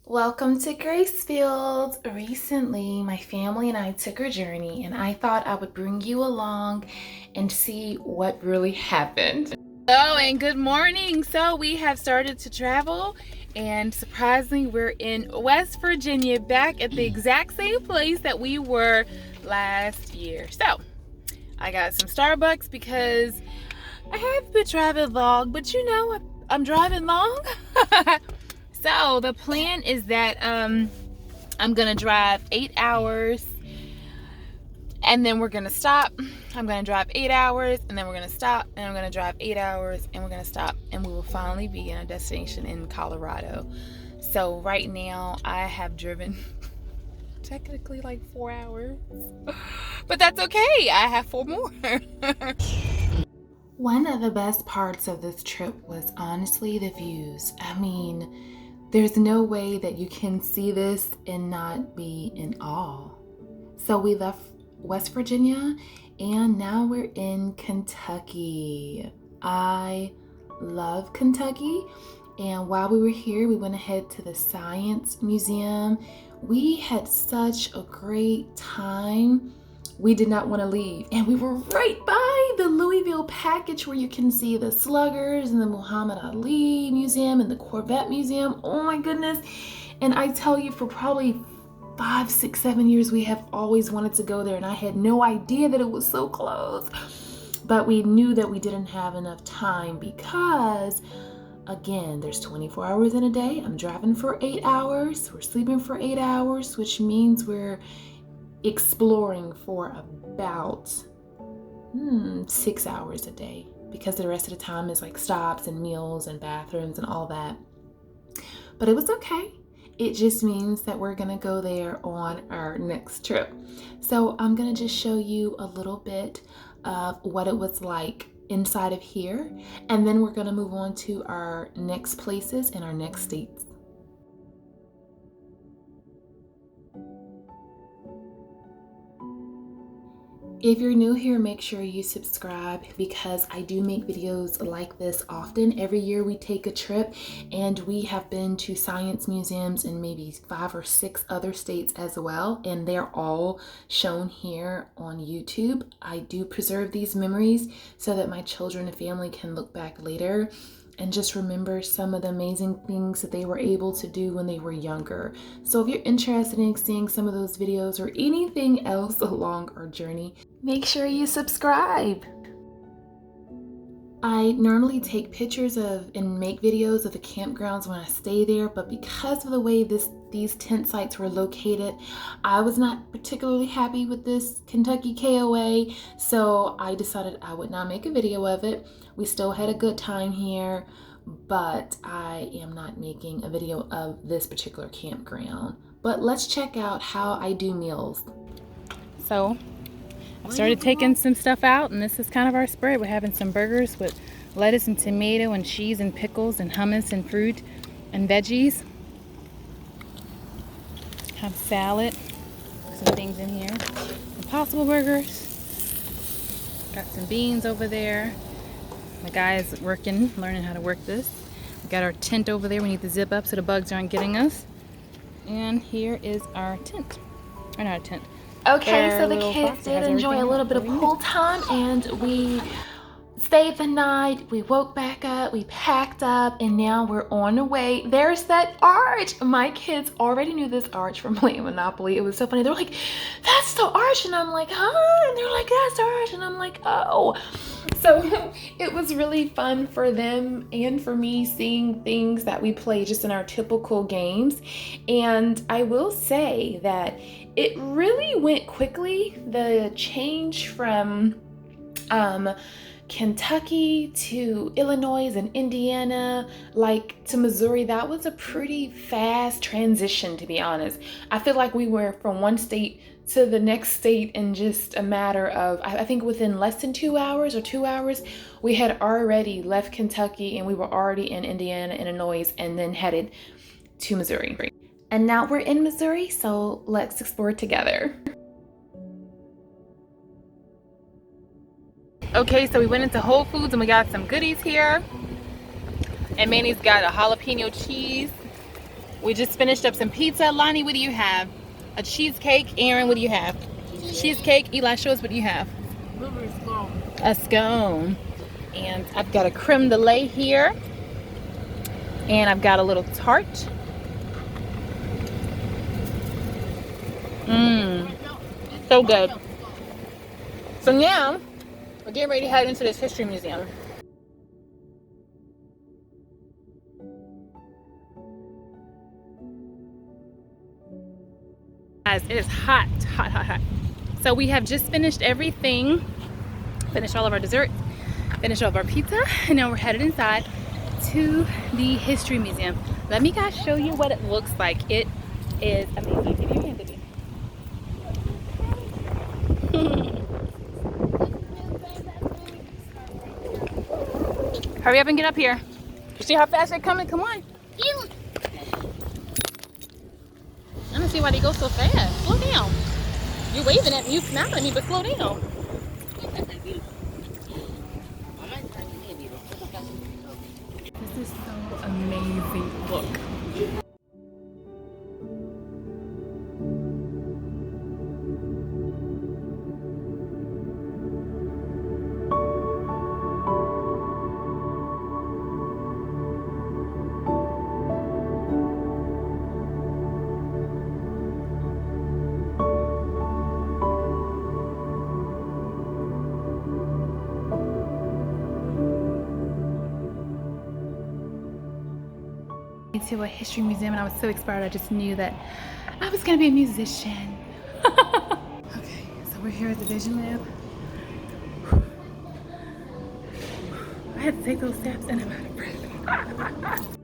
Welcome to Grace.Filled. Recently, my family and I took a journey, and I thought I would bring you along and see what really happened. Hello and good morning. So we have started to travel, and surprisingly, we're in West Virginia, back at the exact same place that we were last year. So I got some Starbucks because I have been driving long, but you know, I'm driving long. So the plan is that I'm gonna drive 8 hours and then we're gonna stop. I'm gonna drive 8 hours and then we're gonna stop, and I'm gonna drive 8 hours and we're gonna stop, and we will finally be in a destination in Colorado. So right now I have driven technically like 4 hours, but that's okay. I have 4 more. One of the best parts of this trip was honestly the views. I mean, there's no way that you can see this and not be in awe. So we left West Virginia and now we're in Kentucky. I love Kentucky. And while we were here, we went ahead to the Science Museum. We had such a great time. We did not want to leave. And we were right by the Louisville package where you can see the Sluggers and the Muhammad Ali Museum and the Corvette Museum. Oh my goodness. And I tell you, for probably 5, 6, 7 years, we have always wanted to go there. And I had no idea that it was so close. But we knew that we didn't have enough time because, again, there's 24 hours in a day. I'm driving for 8 hours. We're sleeping for 8 hours, which means we're exploring for about 6 hours a day, because the rest of the time is like stops and meals and bathrooms and all that. But it was okay. It just means that we're gonna go there on our next trip. So I'm gonna just show you a little bit of what it was like inside of here, and then we're gonna move on to our next places in our next states. If you're new here, make sure you subscribe, because I do make videos like this often. Every year we take a trip, and we have been to science museums in maybe 5 or 6 other states as well, and they're all shown here on YouTube. I do preserve these memories so that my children and family can look back later and just remember some of the amazing things that they were able to do when they were younger. So if you're interested in seeing some of those videos or anything else along our journey, make sure you subscribe. I normally take pictures of and make videos of the campgrounds when I stay there, but because of the way these tent sites were located, I was not particularly happy with this Kentucky KOA, so I decided I would not make a video of it. We still had a good time here, but I am not making a video of this particular campground. But let's check out how I do meals. So I started taking some stuff out, and this is kind of our spread. We're having some burgers with lettuce and tomato and cheese and pickles and hummus and fruit and veggies. Have salad, some things in here. Impossible burgers. Got some beans over there. The guy is working, learning how to work this. We got our tent over there. We need to zip up so the bugs aren't getting us. And here is our tent. Or not a tent. Okay, so the kids did enjoy a little bit of pool time, and we stayed the night. We woke back up, we packed up, and now we're on the way. There's that arch. My kids already knew this arch from playing Monopoly. It was so funny. They're like, "That's the arch," and I'm like, "Huh?" And they're like, "That's the arch," and I'm like, "Oh." So it was really fun for them and for me, seeing things that we play just in our typical games. And I will say that it really went quickly. The change from Kentucky to Illinois and Indiana, like to Missouri, that was a pretty fast transition, to be honest. I feel like we were from one state to the next state in just a matter of, I think within less than 2 hours or 2 hours, we had already left Kentucky and we were already in Indiana, Illinois, and then headed to Missouri. And now we're in Missouri, so let's explore together. Okay, so we went into Whole Foods and we got some goodies here. And Manny's got a jalapeno cheese We just finished up some pizza. Lonnie, what do you have? A cheesecake. Aaron, what do you have? Cheesecake. Eli, show us what you have. A scone. And I've got a creme brulee here. And I've got a little tart. So good. So now, we're getting ready to head into this history museum. Guys, it is hot, hot, hot, hot. So we have just finished everything. Finished all of our desserts. Finished all of our pizza. And now we're headed inside to the history museum. Let me guys show you what it looks like. It is amazing. Give your hand, baby. Hurry up and get up here. You see how fast they're coming? Come on. I don't see why they go so fast. Slow down. You're waving at me, you snapping at me, but slow down. This is so amazing. Look. To a history museum, and I was so excited. I just knew that I was going to be a musician. Okay, so we're here at the Vision Lab. I had to take those steps and I'm out of breath.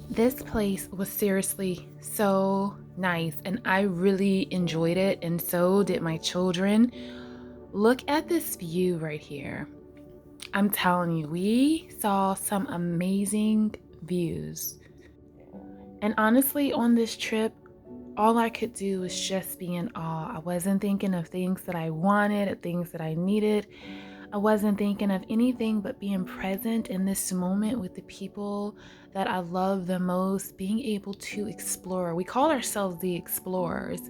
This place was seriously so nice and I really enjoyed it, and so did my children. Look at this view right here. I'm telling you, we saw some amazing views. And honestly, on this trip, all I could do was just be in awe. I wasn't thinking of things that I wanted, or things that I needed. I wasn't thinking of anything but being present in this moment with the people that I love the most, being able to explore. We call ourselves the explorers.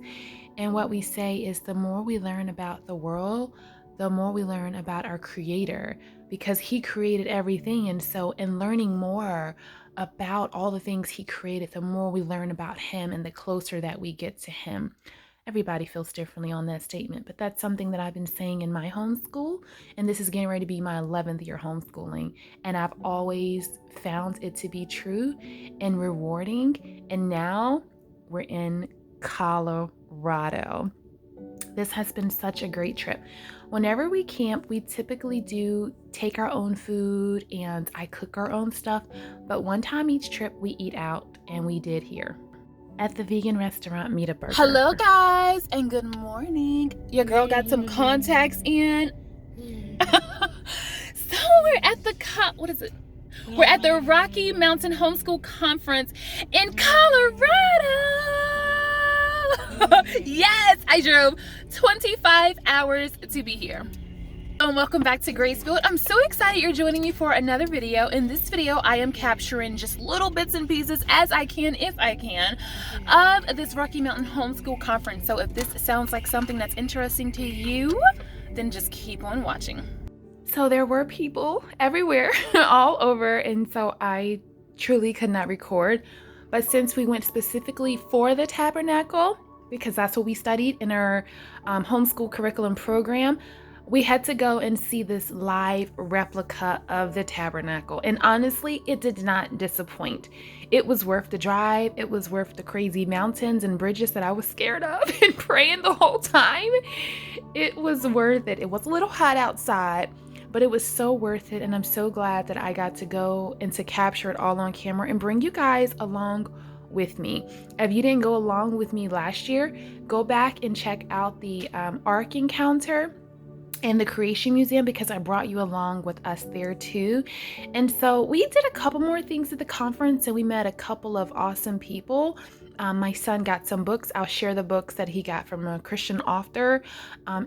And what we say is the more we learn about the world, the more we learn about our Creator, because He created everything. And so in learning more about all the things He created, the more we learn about Him and the closer that we get to Him. Everybody feels differently on that statement, but that's something that I've been saying in my homeschool, and this is getting ready to be my 11th year homeschooling, and I've always found it to be true and rewarding. And now we're in Colorado. This has been such a great trip. Whenever we camp, we typically do take our own food and I cook our own stuff. But one time each trip we eat out, and we did here at the vegan restaurant Meet a Burger. Hello guys, and good morning. Your girl got some contacts in. So we're at the what is it? We're at the Rocky Mountain Homeschool Conference in Colorado. Yes, I drove 25 hours to be here. And welcome back to Grace.Filled. I'm so excited you're joining me for another video. In this video, I am capturing just little bits and pieces as I can, if I can, of this Rocky Mountain Homeschool Conference. So if this sounds like something that's interesting to you, then just keep on watching. So there were people everywhere, all over, and so I truly could not record. But since we went specifically for the tabernacle, because that's what we studied in our homeschool curriculum program, we had to go and see this live replica of the tabernacle. And honestly, it did not disappoint. It was worth the drive. It was worth the crazy mountains and bridges that I was scared of and praying the whole time. It was worth it. It was a little hot outside, but it was so worth it. And I'm so glad that I got to go and to capture it all on camera and bring you guys along with me. If you didn't go along with me last year, go back and check out the Ark Encounter and the Creation Museum, because I brought you along with us there too. And so we did a couple more things at the conference, and we met a couple of awesome people. My son got some books. I'll share the books that he got from a Christian author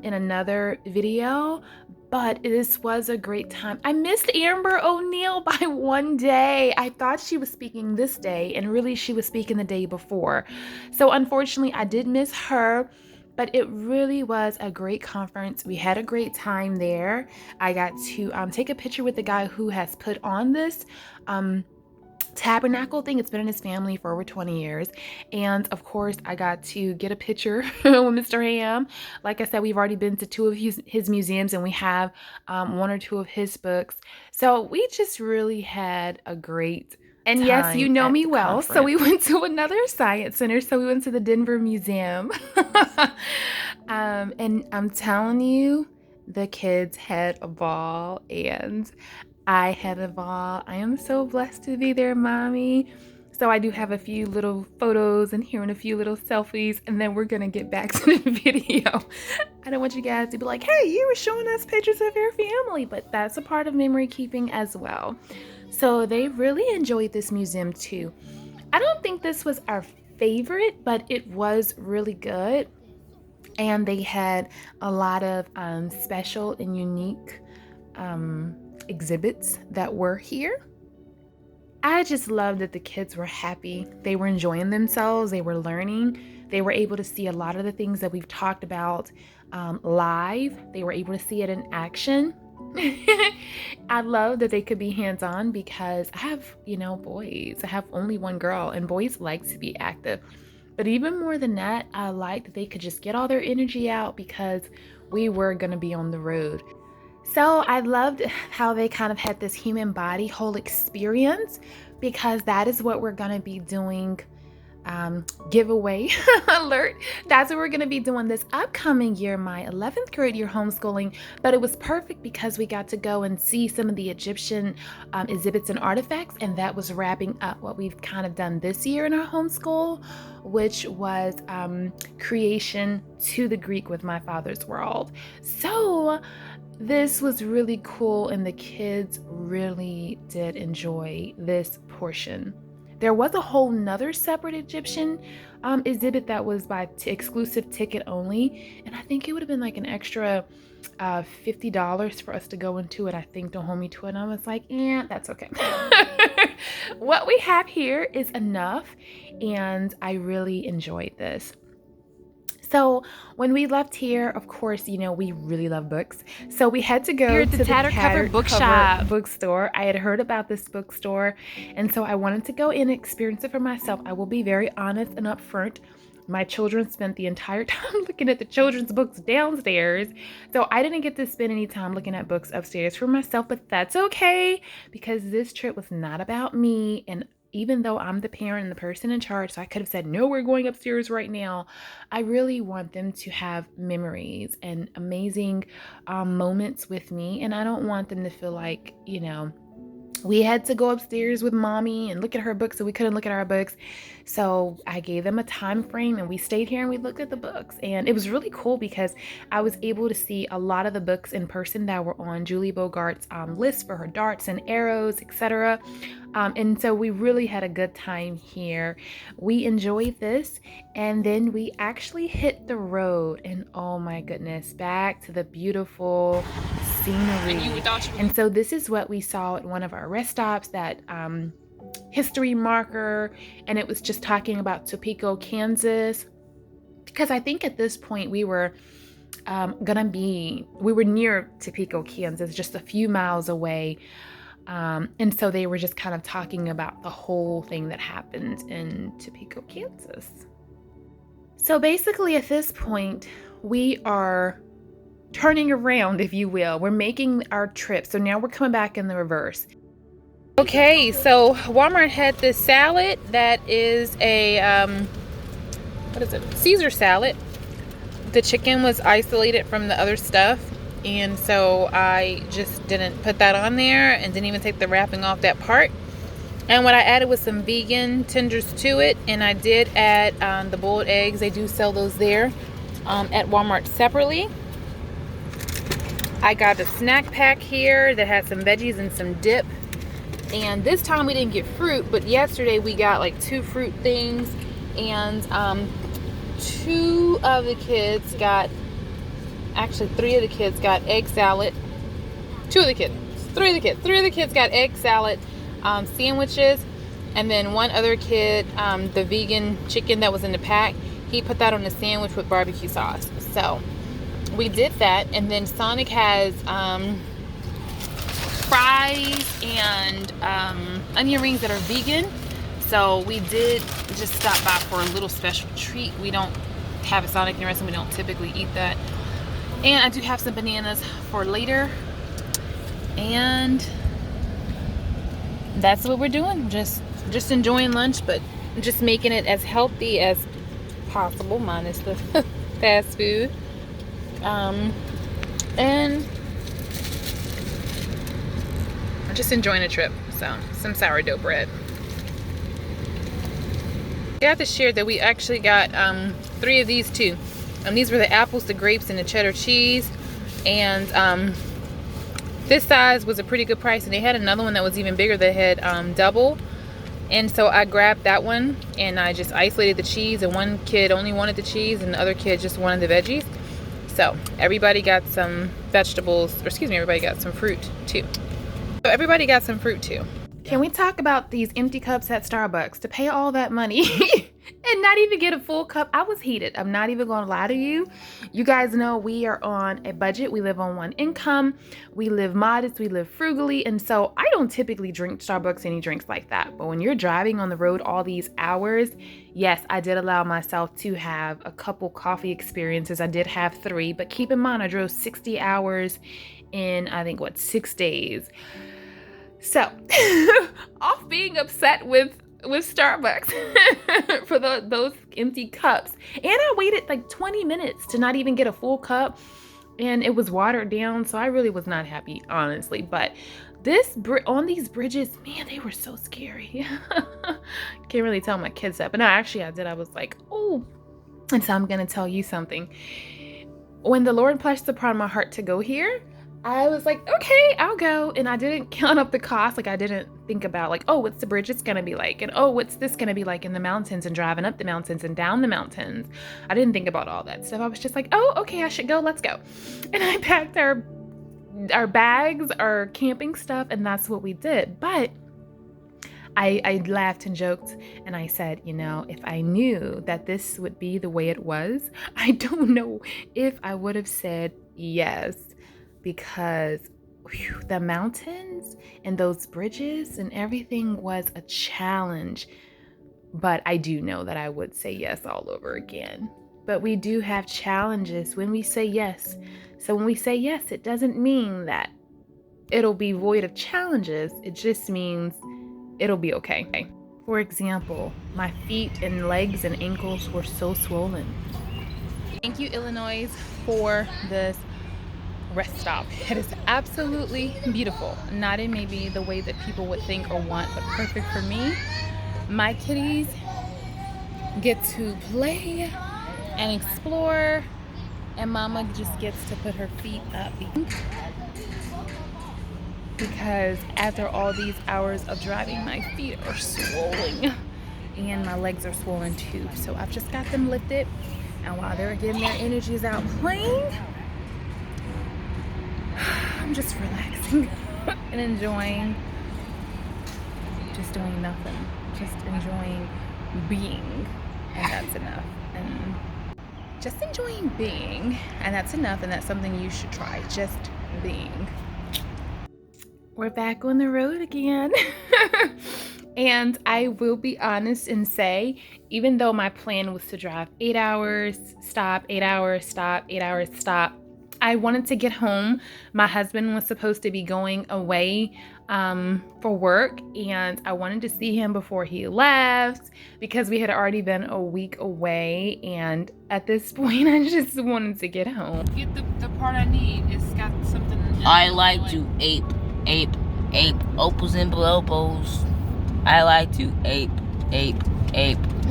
in another video. But this was a great time. I missed Amber O'Neil by one day. I thought she was speaking this day, and really she was speaking the day before. So unfortunately, I did miss her. But it really was a great conference. We had a great time there. I got to take a picture with the guy who has put on this tabernacle thing. It's been in his family for over 20 years. And of course, I got to get a picture with Mr. Ham. Like I said, we've already been to 2 of his museums, and we have 1 or 2 of his books. So we just really had a great and time. Yes, you know me well. Conference. So we went to another science center. So we went to the Denver Museum. And I'm telling you, the kids had a ball, and I had a ball. I am so blessed to be there, Mommy. So I do have a few little photos and here and a few little selfies, and then we're gonna get back to the video. I don't want you guys to be like, hey, you were showing us pictures of your family, but that's a part of memory keeping as well. So they really enjoyed this museum too. I don't think this was our favorite, but it was really good. And they had a lot of special and unique exhibits that were here. I just love that the kids were happy. They were enjoying themselves. They were learning. They were able to see a lot of the things that we've talked about live. They were able to see it in action. I love that they could be hands-on because I have, boys. I have only one girl, and boys like to be active. But even more than that, I like that they could just get all their energy out because we were going to be on the road. So I loved how they kind of had this human body whole experience, because that is what we're going to be doing. Giveaway alert. That's what we're going to be doing this upcoming year, my 11th grade year homeschooling. But it was perfect because we got to go and see some of the Egyptian exhibits and artifacts, and that was wrapping up what we've kind of done this year in our homeschool, which was creation to the Greek with my father's world. So this was really cool, and the kids really did enjoy this portion. There was a whole nother separate Egyptian exhibit that was by exclusive ticket only, and I think it would have been like an extra $50 for us to go into it. I think to hold me to it, and I was like, that's okay. What we have here is enough, and I really enjoyed this. So when we left here, of course, we really love books. So we had to go to the Tattered Cover bookstore. I had heard about this bookstore, and so I wanted to go in and experience it for myself. I will be very honest and upfront. My children spent the entire time looking at the children's books downstairs. So I didn't get to spend any time looking at books upstairs for myself, but that's okay because this trip was not about me. And even though I'm the parent and the person in charge, so I could have said, no, we're going upstairs right now. I really want them to have memories and amazing moments with me. And I don't want them to feel like, we had to go upstairs with Mommy and look at her books, so we couldn't look at our books. So I gave them a time frame, and we stayed here and we looked at the books. And it was really cool because I was able to see a lot of the books in person that were on Julie Bogart's list for her darts and arrows, etc. And so we really had a good time here. We enjoyed this, and then we actually hit the road, and oh my goodness, back to the beautiful scenery. And so this is what we saw at one of our rest stops, that history marker, and it was just talking about Topeka, Kansas, because I think at this point we were near Topeka, Kansas, just a few miles away. And so they were just kind of talking about the whole thing that happened in Topeka, Kansas. So basically at this point, we are turning around, if you will. We're making our trip. So now we're coming back in the reverse. Okay, so Walmart had this salad that is a, Caesar salad. The chicken was isolated from the other stuff. And so I just didn't put that on there and didn't even take the wrapping off that part. And what I added was some vegan tenders to it. And I did add the boiled eggs. They do sell those there at Walmart separately. I got a snack pack here that has some veggies and some dip. And this time we didn't get fruit, but yesterday we got like 2 fruit things. And two of the kids got, actually 3 of the kids got egg salad. 2 of the kids, 3 of the kids, 3 of the kids got egg salad sandwiches. And then one other kid, the vegan chicken that was in the pack, he put that on a sandwich with barbecue sauce. So we did that. And then Sonic has fries and onion rings that are vegan. So we did just stop by for a little special treat. We don't have a Sonic in the restaurant. We don't typically eat that. And I do have some bananas for later. And that's what we're doing. Just enjoying lunch, but just making it as healthy as possible, minus the fast food. And just enjoying the trip. So some sourdough bread. I have to share that we actually got 3 of these too. These were the apples, the grapes, and the cheddar cheese. And this size was a pretty good price. And they had another one that was even bigger that had double. And so I grabbed that one and I just isolated the cheese. And one kid only wanted the cheese and the other kid just wanted the veggies. So everybody got some vegetables, or excuse me, everybody got some fruit too. So everybody got some fruit too. Can we talk about these empty cups at Starbucks? To pay all that money and not even get a full cup. I was heated. I'm not even gonna lie to you. You guys know we are on a budget. We live on one income. We live modest. We live frugally. And so I don't typically drink Starbucks any drinks like that. But when you're driving on the road all these hours, yes, I did allow myself to have a couple coffee experiences. I did have 3, but keep in mind I drove 60 hours in, I think, 6 days. So, off being upset with Starbucks for those empty cups. And I waited like 20 minutes to not even get a full cup. And it was watered down. So I really was not happy, honestly. But on these bridges, man, they were so scary. Can't really tell my kids that. But no, actually I did. I was like, oh. And so I'm going to tell you something. When the Lord placed upon my heart to go here, I was like, okay, I'll go. And I didn't count up the cost. Like I didn't think about like, oh, what's the bridges gonna be like? And oh, what's this gonna be like in the mountains and driving up the mountains and down the mountains? I didn't think about all that stuff. I was just like, oh, okay, I should go, let's go. And I packed our bags, our camping stuff, and that's what we did. But I laughed and joked and I said, you know, if I knew that this would be the way it was, I don't know if I would have said yes. Because the mountains and those bridges and everything was a challenge. But I do know that I would say yes all over again. But we do have challenges when we say yes. So when we say yes, it doesn't mean that it'll be void of challenges. It just means it'll be okay. For example, my feet and legs and ankles were so swollen. Thank you, Illinois, for this rest stop. It is absolutely beautiful. Not in maybe the way that people would think or want, but perfect for me. My kitties get to play and explore, and Mama just gets to put her feet up. Because after all these hours of driving, my feet are swollen and my legs are swollen too. So I've just got them lifted, and while they're getting their energies out playing, I'm just relaxing and enjoying just doing nothing, just enjoying being, and that's enough. And just enjoying being, and that's enough, and that's something you should try, just being. We're back on the road again. And I will be honest and say, even though my plan was to drive 8 hours, stop, 8 hours, stop, 8 hours, stop, I wanted to get home. My husband was supposed to be going away for work, and I wanted to see him before he left because we had already been a week away, and at this point I just wanted to get home. Get the part I need. It's got something. I like to ape, opals and blobos. I like to ape,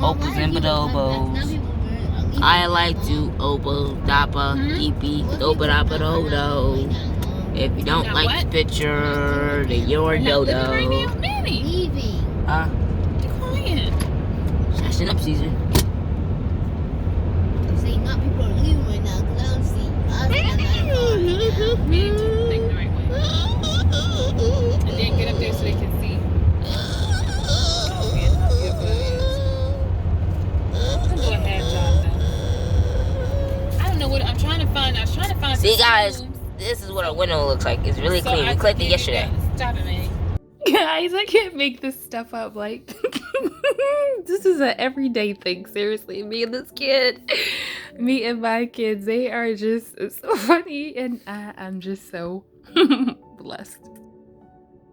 opals and blobos. I like to obo, dappa, eepee, doba dappa dodo. If you don't like the picture, then you're a dodo. Manny. Huh? Quiet. Shashing up, Caesar. was trying to find. See, guys, this is what our window looks like. It's really clean. We cleaned it yesterday. Stop it, man. Guys, I can't make this stuff up. Like, this is an everyday thing. Seriously, me and this kid, me and my kids, they are just so funny, and I'm just so blessed.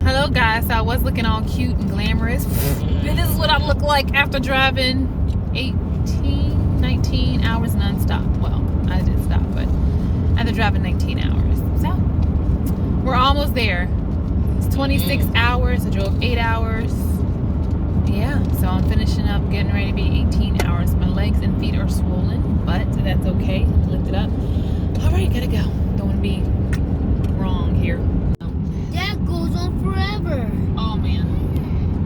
Hello, guys. So I was looking all cute and glamorous. And this is what I look like after driving 19 hours nonstop. Well, I did stop, but after driving 19 hours. So we're almost there. 26 hours. I drove 8 hours. Yeah, so I'm finishing up, getting ready to be 18 hours. My legs and feet are swollen, but that's okay. Lift it up. All right, gotta go. Don't want to be wrong here. That goes on forever. Oh man.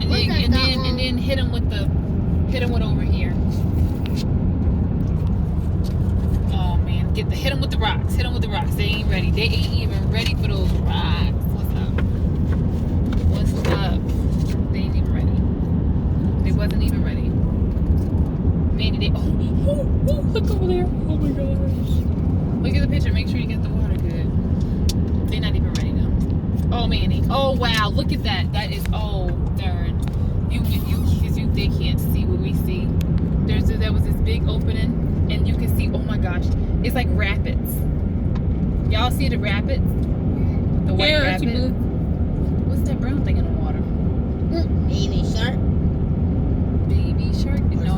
And then hit him with over here. Oh man, hit him with the rocks. Hit him with the rocks. They ain't ready. They ain't even ready for those rocks. What's up? They ain't even ready. They wasn't even ready. Maybe they. Oh, look over there. Oh my gosh. Look at the picture. Make sure you get the water good. They're not even ready though. Oh Manny. Oh wow. Look at that. That is. Oh darn. They can't see what we see. There was this big opening, and you can see. Oh my gosh. It's like rapids. Y'all see the rapids? The white rapids. What's that brown thing in the water? Baby shark. Baby shark? No,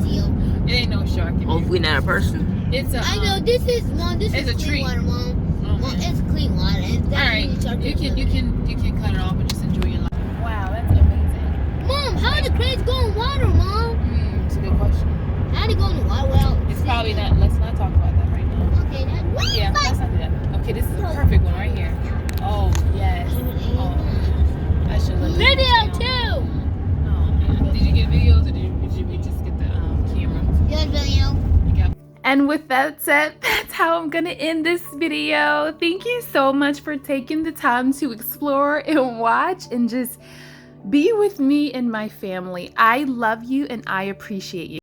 it ain't no shark. Hopefully not a person. It's a. I know this is Mom. This it's is a clean tree. water, Mom. Oh, Mom, it's clean water. It's all right, you can cut it off and just enjoy your life. Wow, that's amazing. Mom, how do cranes go in water, Mom? It's a good question. How do you go in the water? Well, It's probably not. Let's not talk about that right now. okay. Yeah, let's not do that. Okay, this is a perfect one right here. Oh yes. Oh, I should look. Video too. Oh man, did you get videos or did we just get the camera? Good video. And with that said, that's how I'm gonna end this video. Thank you so much for taking the time to explore and watch and just be with me and my family. I love you and I appreciate you.